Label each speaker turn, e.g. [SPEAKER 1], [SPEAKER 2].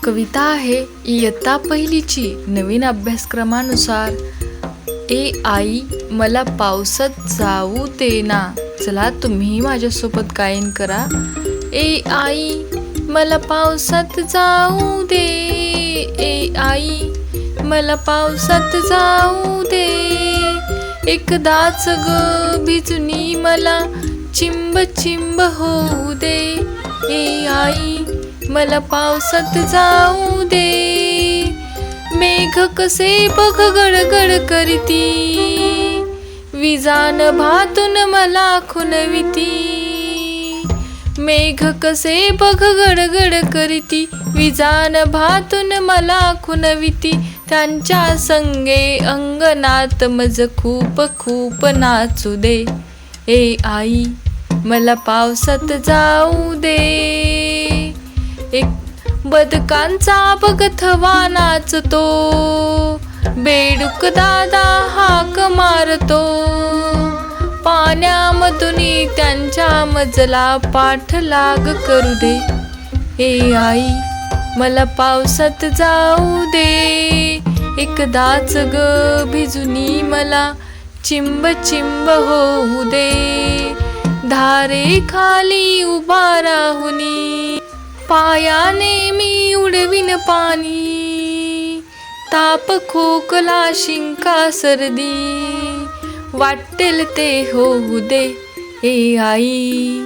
[SPEAKER 1] कविता आहे इयत्ता पहिलीची नवीन अभ्यासक्रमानुसार. ए आई मला पावसात जाऊ दे ना. चला तुम्ही माझ्यासोबत गायन करा. ए आई मला पावसात जाऊ दे. ए आई मला पावसात जाऊ दे. एकदाच ग भिजुनी मला चिंब चिंब होऊ दे. ए आई मला पावसात जाऊ दे. मेघ कसे बघ गडगड करीती. विजान भातून मला खुनविती. मेघ कसे बघ गडगड करीती. विजान भातून मला खुनविती. त्यांच्या संगे अंगणात मज खूप खूप नाचू दे. ए आई मला पावसात जाऊ दे. एक बदकांचा बगथवा नाचतो. बेडूक दादा हाक मारतो. पाण्यामधून त्यांच्या मजला पाठलाग करू दे. ए आई मला पावसात जाऊ दे. एकदाच ग भिजुनी मला चिंब चिंब होऊ दे. धारे खाली उभा राहुनी पायाने मी उडविन पाणी. ताप खोकला शिंका सर्दी वाटेल ते होऊ दे. ए आई